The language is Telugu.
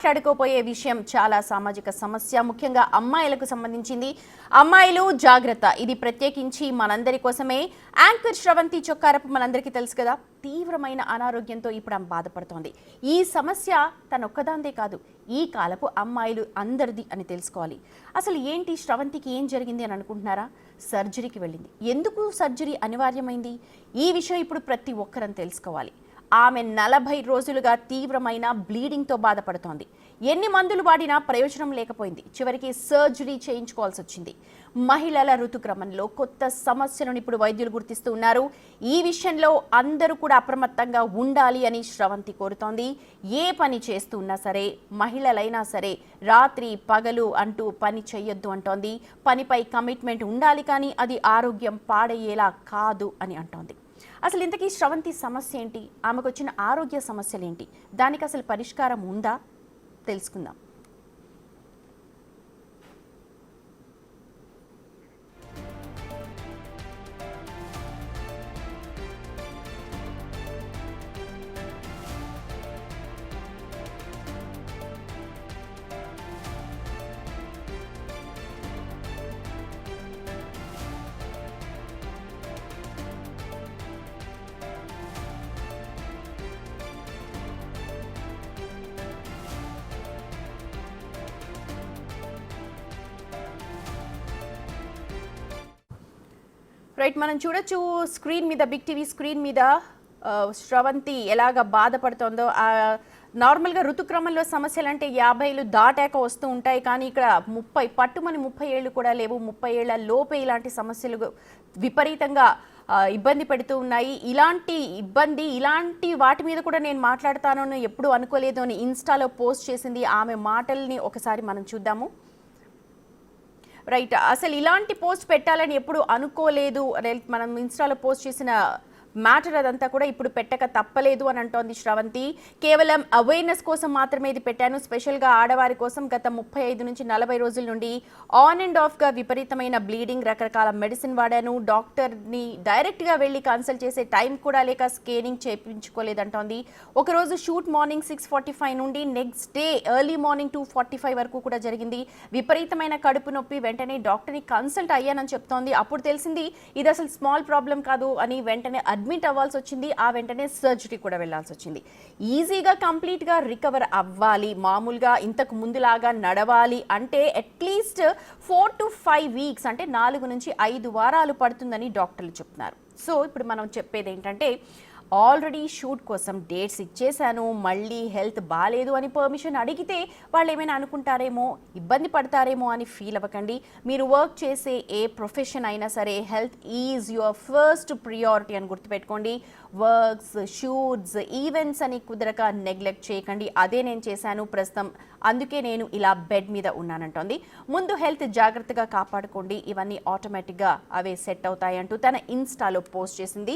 మాట్లాడుకోపోయే విషయం చాలా సామాజిక సమస్య, ముఖ్యంగా అమ్మాయిలకు సంబంధించింది. అమ్మాయిలు జాగ్రత్త, ఇది ప్రత్యేకించి మనందరి కోసమే. యాంకర్ శ్రవంతి చొక్కారపు మనందరికీ తెలుసు కదా, తీవ్రమైన అనారోగ్యంతో ఇప్పుడు ఆమె బాధపడుతోంది. ఈ సమస్య తనొక్కదాందే కాదు, ఈ కాలపు అమ్మాయిలు అందరిది అని తెలుసుకోవాలి. అసలు ఏంటి, శ్రవంతికి ఏం జరిగింది అని అనుకుంటున్నారా? సర్జరీకి వెళ్ళింది. ఎందుకు సర్జరీ అనివార్యమైంది? ఈ విషయం ఇప్పుడు ప్రతి ఒక్కరని తెలుసుకోవాలి. ఆమె 40 రోజులుగా తీవ్రమైన బ్లీడింగ్తో బాధపడుతోంది. ఎన్ని మందులు వాడినా ప్రయోజనం లేకపోయింది. చివరికి సర్జరీ చేయించుకోవాల్సి వచ్చింది. మహిళల ఋతుక్రమంలో కొత్త సమస్యలను ఇప్పుడు వైద్యులు గుర్తిస్తూ ఉన్నారు. ఈ విషయంలో అందరూ కూడా అప్రమత్తంగా ఉండాలి అని శ్రవంతి కోరుతోంది. ఏ పని చేస్తున్నా సరే, మహిళలైనా సరే, రాత్రి పగలు అంటూ పని చేయొద్దు అంటోంది. పనిపై కమిట్మెంట్ ఉండాలి, కానీ అది ఆరోగ్యం పాడయ్యేలా కాదు అని అంటోంది. అసలు ఇంతకీ శ్రవంతి సమస్య ఏంటి? ఆమెకు వచ్చిన ఆరోగ్య సమస్యలు ఏంటి? దానికి అసలు పరిష్కారం ఉందా? తెలుసుకుందాం. రైట్, మనం చూడొచ్చు స్క్రీన్ మీద, బిగ్ టీవీ స్క్రీన్ మీద శ్రవంతి ఎలాగ బాధపడుతోందో. నార్మల్గా ఋతుక్రమంలో సమస్యలు అంటే 50 దాటాక వస్తూ ఉంటాయి, కానీ ఇక్కడ 30 ఏళ్ళు కూడా లేవు. 30 ఏళ్ల లోపే ఇలాంటి సమస్యలు విపరీతంగా ఇబ్బంది పెడుతూ ఉన్నాయి. ఇలాంటి వాటి మీద కూడా నేను మాట్లాడతాను అని ఎప్పుడు అనుకోలేదు అని ఇన్స్టాలో పోస్ట్ చేసింది. ఆమె మాటల్ని ఒకసారి మనం చూద్దాము. రైట్, అసలు ఇలాంటి పోస్ట్ పెట్టాలని ఎప్పుడు అనుకోలేదు. మనం ఇన్స్టాలో పోస్ట్ చేసిన మ్యాటర్ అదంతా కూడా ఇప్పుడు పెట్టక తప్పలేదు అని అంటోంది శ్రవంతి. కేవలం అవేర్నెస్ కోసం మాత్రమే ఇది పెట్టాను. స్పెషల్గా ఆడవారి కోసం గత 35 నుంచి 40 రోజుల నుండి ఆన్ అండ్ ఆఫ్గా విపరీతమైన బ్లీడింగ్, రకరకాల మెడిసిన్ వాడాను. డాక్టర్ని డైరెక్ట్గా వెళ్ళి కన్సల్ట్ చేసే టైం కూడా లేక స్కానింగ్ చేయించుకోలేదంటోంది. ఒకరోజు షూట్ మార్నింగ్ 6:45 నుండి నెక్స్ట్ డే ఎర్లీ మార్నింగ్ 2:45 వరకు కూడా జరిగింది. విపరీతమైన కడుపు నొప్పి, వెంటనే డాక్టర్ని కన్సల్ట్ అయ్యానని చెప్తోంది. అప్పుడు తెలిసింది ఇది అసలు స్మాల్ ప్రాబ్లం కాదు అని. వెంటనే అడ్మిట్ అవ్వాల్సి వచ్చింది. ఆ వెంటనే సర్జరీ కూడా వెళ్లాల్సి వచ్చింది. ఈజీగా కంప్లీట్గా రికవర్ అవ్వాలి, మామూలుగా ఇంతకు ముందులాగా నడవాలి అంటే అట్లీస్ట్ 4 to 5 వీక్స్, అంటే 4 నుంచి 5 వారాలు పడుతుందని డాక్టర్లు చెప్తున్నారు. సో ఇప్పుడు మనం చెప్పేది ఏంటంటే, ఆల్రెడీ షూట్ కోసం డేట్స్ ఇచ్చేశాను, మళ్ళీ హెల్త్ బాగాలేదు అని పర్మిషన్ అడిగితే వాళ్ళు ఏమైనా అనుకుంటారేమో, ఇబ్బంది పడతారేమో అని ఫీల్ అవ్వకండి. మీరు వర్క్ చేసే ఏ ప్రొఫెషన్ అయినా సరే, health is your first priority అని గుర్తుపెట్టుకోండి. వర్క్స్, షూట్స్, ఈవెంట్స్ అని కుదరక నెగ్లెక్ట్ చేయకండి. అదే నేను చేశాను ప్రస్తుతం, అందుకే నేను ఇలా బెడ్ మీద ఉన్నానంటోంది. ముందు హెల్త్ జాగ్రత్తగా కాపాడుకోండి, ఇవన్నీ ఆటోమేటిక్గా అవే సెట్ అవుతాయి అంటూ తన ఇన్స్టాలో పోస్ట్ చేసింది.